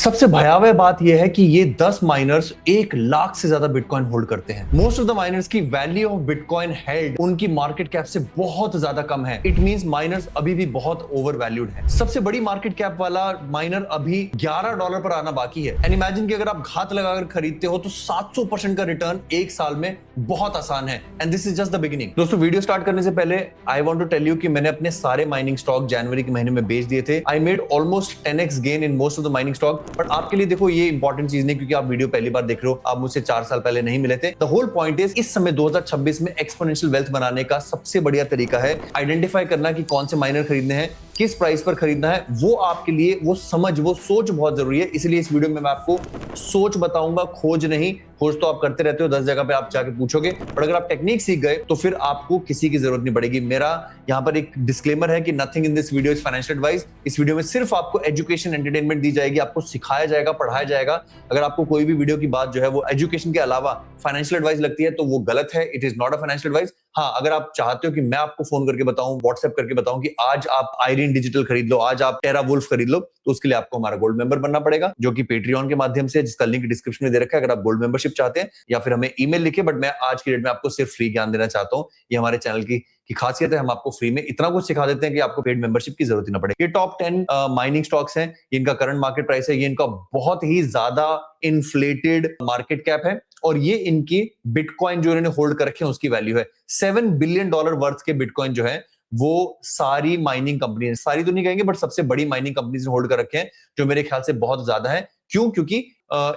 सबसे भयावह बात यह है कि ये 10 माइनर्स 1 लाख से ज्यादा बिटकॉइन होल्ड करते हैं। मोस्ट ऑफ द माइनर्स की वैल्यू ऑफ बिटकॉइन हेल्ड उनकी मार्केट कैप से बहुत ज्यादा कम है। इट मींस माइनर्स अभी भी बहुत ओवर वैल्यूड है। सबसे बड़ी मार्केट कैप वाला माइनर अभी $11 पर आना बाकी है। एंड इमेजिन कि अगर आप घात लगाकर खरीदते हो तो 700% का रिटर्न एक साल में बहुत आसान है। And this is just the beginning. दोस्तों, वीडियो स्टार्ट करने से पहले I want to tell you कि मैंने अपने सारे माइनिंग स्टॉक जनवरी के महीने में बेच दिए थे। I made almost 10x gain in most of the mining stock. But आपके लिए देखो ये इंपॉर्टेंट चीज नहीं, क्योंकि आप वीडियो पहली बार देख रहे हो, आप मुझसे 4 साल पहले नहीं मिले थे। द होल पॉइंट इज, इस समय 2026 में एक्सपोनेंशियल वेल्थ बनाने का सबसे बढ़िया तरीका है आइडेंटिफाई करना कि कौन से माइनर खरीदने हैं, किस प्राइस पर खरीदना है। वो आपके लिए वो समझ, वो सोच बहुत जरूरी है। इसलिए इस वीडियो में मैं आपको सोच बताऊंगा, खोज नहीं। खोज तो आप करते रहते हो, 10 जगह पे आप जाके पूछोगे, और अगर आप टेक्निक सीख गए तो फिर आपको किसी की जरूरत नहीं पड़ेगी। मेरा यहाँ पर एक डिस्क्लेमर है कि nothing in this video is financial advice. इस वीडियो में सिर्फ आपको एजुकेशन, एंटरटेनमेंट दी जाएगी, आपको सिखाया जाएगा, पढ़ाया जाएगा। अगर आपको कोई भी वीडियो की बात जो है वो एजुकेशन के अलावा फाइनेंशियल एडवाइस लगती है तो वो गलत है। It is not a financial advice. हाँ, अगर आप चाहते हो कि मैं आपको फोन करके बताऊं, व्हाट्सएप करके बताऊं कि आज आप आयरीन डिजिटल खरीद लो, आज आप टेरा वुल्फ खरीद लो, तो उसके लिए आपको हमारा गोल्ड मेंबर बनना पड़ेगा, जो कि पेट्रियन के माध्यम से, जिसका लिंक डिस्क्रिप्शन में दे रखा है। अगर आप गोल्ड मेंबरशिप चाहते हैं या फिर हमें ईमेल लिखे। बट मैं आज की डेट में आपको सिर्फ फ्री ज्ञान देना चाहता हूं। ये हमारे चैनल की खासियत है, हम आपको फ्री में इतना कुछ सिखा देते हैं कि आपको पेड मेंबरशिप की जरूरत ही ना पड़े। ये टॉप 10 माइनिंग स्टॉक्स हैं, इनका करंट मार्केट प्राइस है, ये इनका बहुत ही ज्यादा इन्फ्लेटेड मार्केट कैप है, और ये इनकी बिटकॉइन जो इन्होंने होल्ड कर रखे हैं उसकी वैल्यू है $7 बिलियन वर्थ के बिटकॉइन जो है वो सारी माइनिंग कंपनी, सारी तो नहीं कहेंगे बट सबसे बड़ी माइनिंग कंपनीज ने होल्ड कर रखे हैं, जो मेरे ख्याल से बहुत ज्यादा है। क्यों? क्योंकि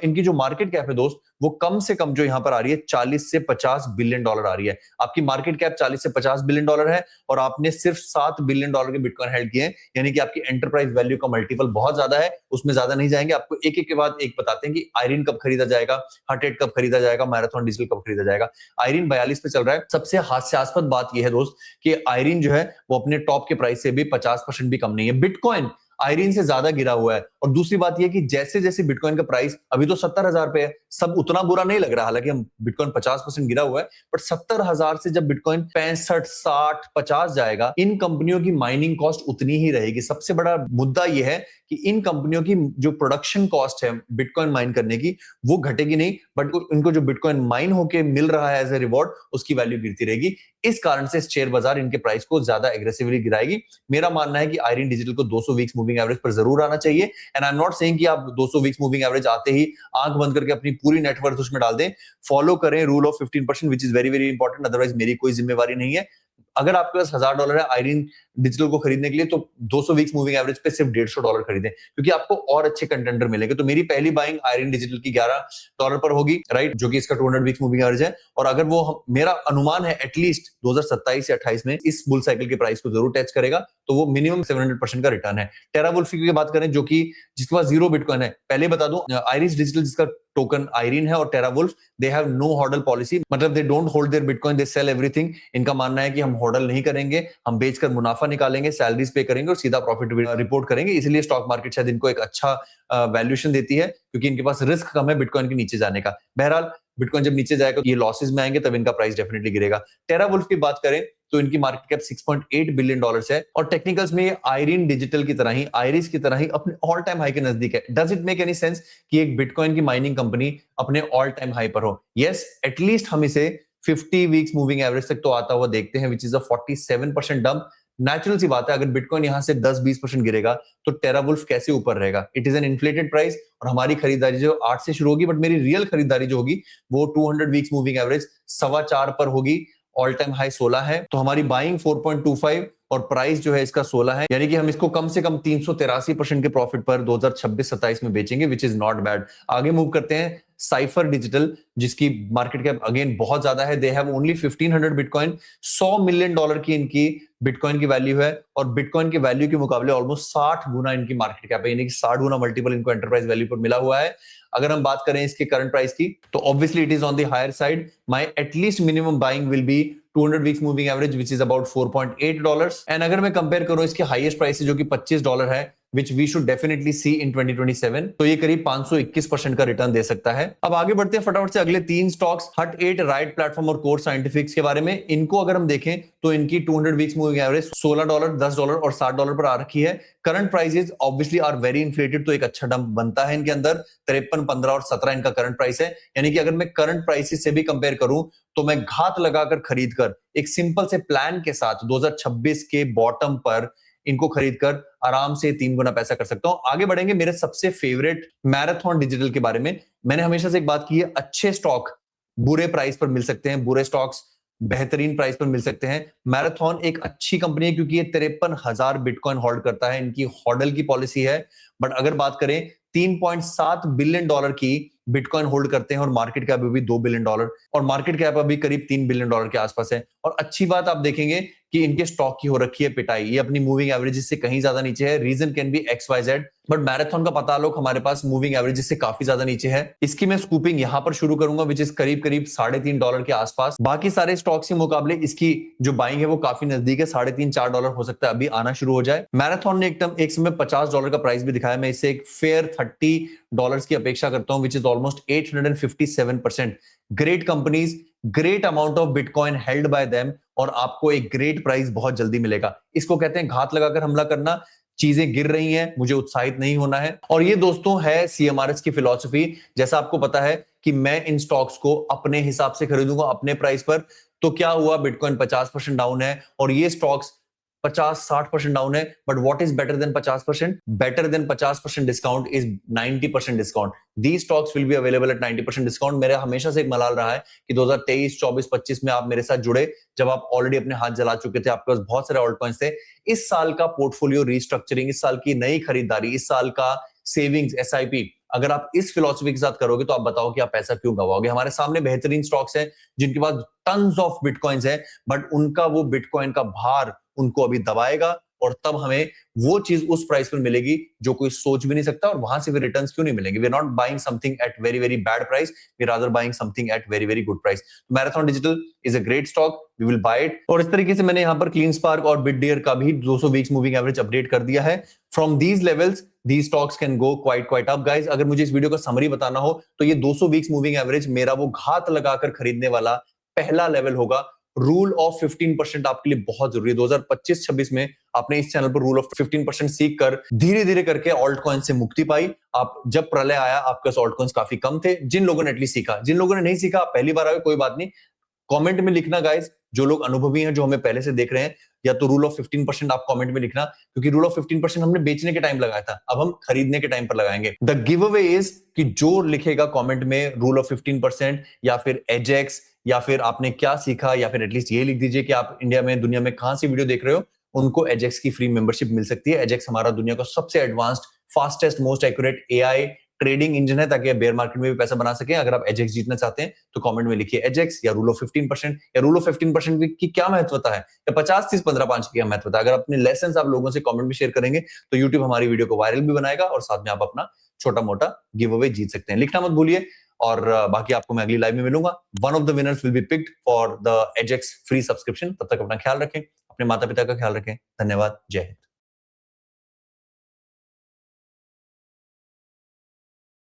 इनकी जो मार्केट कैप है दोस्त, वो कम से कम जो यहां पर आ रही है 40 से 50 बिलियन डॉलर आ रही है। आपकी मार्केट कैप 40 से 50 बिलियन डॉलर है और आपने सिर्फ $7 बिलियन के बिटकॉइन हेल्ड किए हैं, यानी कि आपकी एंटरप्राइज वैल्यू का मल्टीपल बहुत ज्यादा है। उसमें ज्यादा नहीं जाएंगे, आपको एक एक के बाद एक बताते हैं कि आयरीन कब खरीदा जाएगा, हट 8 कब खरीदा जाएगा, मैराथन डिजिटल कब खरीदा जाएगा। आयरीन 42 पे चल रहा है। सबसे हास्यास्पद बात यह है दोस्त कि आयरीन जो है वो अपने टॉप के प्राइस से भी 50% भी कम नहीं है। बिटकॉइन आयरीन से ज्यादा गिरा हुआ है। और दूसरी बात यह कि जैसे जैसे बिटकॉइन का प्राइस अभी तो 70,000 पे है, सब उतना बुरा नहीं लग रहा, हालांकि हम बिटकॉइन 50% गिरा हुआ है, बट 70,000 से जब बिटकॉइन 65, 60, 50 जाएगा, इन कंपनियों की माइनिंग कॉस्ट उतनी ही रहेगी। सबसे बड़ा मुद्दा यह है कि इन कंपनियों की जो प्रोडक्शन कॉस्ट है बिटकॉइन माइन करने की, वो घटेगी नहीं, बट इनको जो बिटकॉइन माइन होके मिल रहा है एज ए रिवॉर्ड, उसकी वैल्यू गिरती रहेगी। इस कारण से शेयर बाजार इनके प्राइस को ज्यादा एग्रेसिवली गिराएगी। मेरा मानना है कि आयरीन डिजिटल को 200 वीक्स मूविंग एवरेज पर जरूर आना चाहिए। And I am not saying कि आप 200 वीक्स मूविंग एवरेज आते ही आंख बंद करके अपनी पूरी नेटवर्थ उसमें डाल दें। फॉलो करें rule of 15%, which is very very important. Otherwise मेरी कोई जिम्मेवारी नहीं है। अगर आपके पास $1000 है आयरीन डिजिटल को खरीदने के लिए, तो 200 वीक्स मूविंग एवरेज पे सिर्फ $150 खरीदें, क्योंकि आपको और अच्छे कंटेंडर मिलेंगे। तो मेरी पहली बाइंग आयरीन डिजिटल की $11 पर होगी, राइट, जो कि इसका 200 वीक्स मूविंग एवरेज है। और अगर वो, मेरा अनुमान है एटलीस्ट 2027 या 28 में इस बुल साइकिल के प्राइस को जरूर टच करेगा, तो वो मिनिमम 700% का रिटर्न है। टेरा वुल्फ की बात करें, जो कि जिसके पास 0 बिटकॉइन है, पहले बता दूं, आयरिस डिजिटल जिसका टोकन आयरीन है, और TeraWulf, they have no hodl policy, मतलब they don't hold their bitcoin, they sell everything. इनका मानना है कि हम हॉडल नहीं करेंगे, हम बेचकर मुनाफा निकालेंगे, सैलरीज पे करेंगे और सीधा प्रॉफिट रिपोर्ट करेंगे। इसलिए स्टॉक मार्केट शायद इनको एक अच्छा वैल्यूएशन देती है, क्योंकि इनके पास रिस्क कम है बिटकॉइन के नीचे जाने का। बहरहाल, बिटकॉइन जब नीचे जाएगा ये लॉसेस में आएंगे, तब इनका प्राइस डेफिनेटली गिरेगा। टेरा वुल्फ की बात करें तो इनकी मार्केट कैप $6.8 बिलियन है, और टेक्निकल्स में ये आयरीन डिजिटल की तरह ही, आयरिस की तरह ही अपने ऑल टाइम हाई के नजदीक है। Does it make any sense कि एक बिटकॉइन की माइनिंग कंपनी अपने ऑल टाइम हाई पर हो? यस, एटलीस्ट हम इसे 50 वीक्स मूविंग एवरेज तक तो आता हुआ देखते हैं, which is a 47% dump. Natural सी बात है, अगर बिटकॉइन यहां से 10-20% गिरेगा तो टेरा वुल्फ कैसे ऊपर रहेगा? It is an inflated price, और हमारी खरीदारी जो 8 से शुरू होगी, बट मेरी रियल खरीदारी जो होगी वो 200 वीक्स मूविंग एवरेज 4.25 पर होगी। ऑल टाइम हाई 16 है, तो हमारी बाइंग 4.25 और प्राइस जो है इसका 16 है, यानी कि हम इसको कम से कम 383% के प्रॉफिट पर 2026-27 में बेचेंगे, विच इज नॉट बैड। आगे मूव करते हैं साइफर डिजिटल, जिसकी मार्केट कैप अगेन बहुत ज्यादा है। They have only 1500 bitcoin, $100 million की इनकी बिटकॉइन की वैल्यू है, और बिटकॉइन की वैल्यू के मुकाबले ऑलमोस्ट 60 गुना इनकी मार्केट कैप है, यानी कि 60 गुना मल्टीपल इनको एंटरप्राइज वैल्यू पर मिला हुआ है। अगर हम बात करें इसके करंट प्राइस की, तो obviously it is on the higher side. My at least minimum buying will be 200 weeks moving average, which is about $4.8। And अगर मैं कंपेयर करूं इसके हाईएस्ट प्राइस से, जो कि $25 है, विच वी शुड डेफिनेटली सी इन 2027। तो ये करीब 521% का रिटर्न दे सकता है। अब आगे बढ़ते हैं फटाफट से अगले 3 स्टॉक्स, हट 8, राइट प्लेटफॉर्म और कोर साइंटिफिक्स के बारे में। इनको अगर हम देखें तो इनकी 200 वीक्स मूविंग एवरेज $16, $10 और $60 पर आ रखी है। Current prices obviously are very inflated, तो एक अच्छा डंप बनता है इनके अंदर। 53, 15 और 17 इनका करंट प्राइस है। यानी कि अगर मैं करंट प्राइसेस से भी कंपेयर करूं तो मैं घात लगाकर खरीद कर एक सिंपल से प्लान के साथ 2026 के बॉटम पर इनको खरीद कर आराम से 3 गुना पैसा कर सकता हूं। आगे बढ़ेंगे मेरे सबसे फेवरेट मैराथन डिजिटल के बारे में। मैंने हमेशा से एक बात की है, अच्छे स्टॉक बुरे प्राइस पर मिल सकते हैं, बुरे स्टॉक्स बेहतरीन प्राइस पर मिल सकते हैं। मैराथन एक अच्छी कंपनी है क्योंकि ये 53,000 बिटकॉइन होल्ड करता है, इनकी हॉडल की पॉलिसी है। बट अगर बात करें 3.7 बिलियन डॉलर की बिटकॉइन होल्ड करते हैं और मार्केट कैप अभी $2 बिलियन और मार्केट कैप अभी करीब $3 बिलियन के आसपास है। और अच्छी बात आप देखेंगे कि इनके स्टॉक की हो रखी है पिटाई, ये अपनी मूविंग एवरेजेस से कहीं ज्यादा नीचे है। Reason can be XYZ, but Marathon का पता लो हमारे पास मूविंग एवरेजेस से काफी ज्यादा नीचे है। इसकी मैं स्कूपिंग यहां पर शुरू करूंगा विच इज करीब करीब $3.5 के आसपास। बाकी सारे स्टॉक्स के मुकाबले इसकी जो बाइंग है वो काफी नजदीक है, $3.5-4 हो सकता है अभी आना शुरू हो जाए। मैराथन ने एक समय $50 का प्राइस भी दिखाया, मैं इसे एक फेयर $30 की अपेक्षा करता हूं which is almost 857%। Great companies, great amount of bitcoin held by them, और आपको एक ग्रेट प्राइस बहुत जल्दी मिलेगा। इसको कहते हैं घात लगाकर हमला करना। चीजें गिर रही हैं, मुझे उत्साहित नहीं होना है। और ये दोस्तों है CMRS की फिलॉसफी। जैसा आपको पता है कि मैं इन स्टॉक्स को अपने हिसाब से खरीदूंगा, अपने प्राइस पर। तो क्या हुआ, बिटकॉइन 50% डाउन है और ये स्टॉक्स 50-60% डाउन है। But what is better than 50%? Better than 50% discount is 90% discount. The stocks will be available at 90% discount. मेरा हमेशा से एक मलाल रहा है कि 2023, 24, 25 में आप मेरे साथ जुड़े जब आप ऑलरेडी अपने हाथ जला चुके थे, आपके पास बहुत सारे ऑल्ट कॉइन्स थे। इस साल का पोर्टफोलियो रीस्ट्रक्चरिंग, इस साल की नई खरीदारी, इस साल का सेविंग्स, SIP, अगर आप इस फिलॉसफी के साथ करोगे तो आप बताओ कि आप पैसा क्यों गवाओगे। हमारे सामने बेहतरीन स्टॉक्स हैं जिनके पास टन्स ऑफ बिटकॉइंस है, बट उनका वो बिटकॉइन का भार उनको अभी दबाएगा और तब हमें वो चीज उस प्राइस पर मिलेगी जो कोई सोच भी नहीं सकता, और वहां से भी रिटर्न्स क्यों नहीं मिलेंगे। We are not buying something at very very bad price, we rather buying something at very very good price. Marathon Digital is a great stock, we will buy it. और इस तरीके से मैंने यहां पर क्लीन स्पार्क और बिटडेयर का भी 200 वीक्स मूविंग एवरेज अपडेट कर दिया है। From these levels these stocks can go quite up guys। अगर मुझे इस वीडियो का समरी बताना हो तो ये 200 वीक्स मूविंग एवरेज मेरा वो घात लगाकर खरीदने वाला पहला लेवल होगा। रूल ऑफ 15% आपके लिए बहुत जरूरी है। 2025-26 में आपने इस चैनल पर रूल ऑफ 15% सीख कर धीरे धीरे करके ऑल्ट कॉइन से मुक्ति पाई। आप जब प्रलय आया आपके पास ऑल्ट कॉइन्स काफी कम थे। जिन लोगों ने एटलीस्ट सीखा, जिन लोगों ने नहीं सीखा, पहली बार आए कोई बात नहीं, कमेंट में लिखना गाइस। जो लोग अनुभवी हैं, जो हमें पहले से देख रहे हैं, या तो रूल ऑफ 15% आप कमेंट में लिखना, क्योंकि रूल ऑफ 15% हमने बेचने के टाइम लगाया था, अब हम खरीदने के टाइम पर लगाएंगे। द गिव अवे इज कि जो लिखेगा कमेंट में रूल ऑफ 15% या फिर एजेक्स या फिर आपने क्या सीखा, या फिर एटलीस्ट ये लिख दीजिए कि आप इंडिया में, दुनिया में कहां से वीडियो देख रहे हो, उनको एजेक्स की फ्री मेंबरशिप मिल सकती है। एजेक्स हमारा दुनिया का सबसे advanced, fastest, most accurate AI trading engine है, ताकि आप बेयर मार्केट में भी पैसा बना सकें। अगर आप एजेक्स जीतना चाहते हैं तो कमेंट में लिखिए एजेक्स या रूल ऑफ 15%। या रूल ऑफ 15% की क्या महत्वता है, या 50-30-15-5 की क्या महत्वता है। अगर अपने लेसन आप लोगों से कमेंट में शेयर करेंगे तो यूट्यूब हमारी वीडियो को वायरल भी बनाएगा और साथ में आप अपना छोटा मोटा गिव अवे जीत सकते हैं। लिखना मत भूलिए, और बाकी आपको मैं अगली लाइव में मिलूंगा। One of the winners will be picked for the Ajax free subscription. तब तक अपना ख्याल रखें, अपने माता पिता का ख्याल रखें। धन्यवाद, जय हिंद।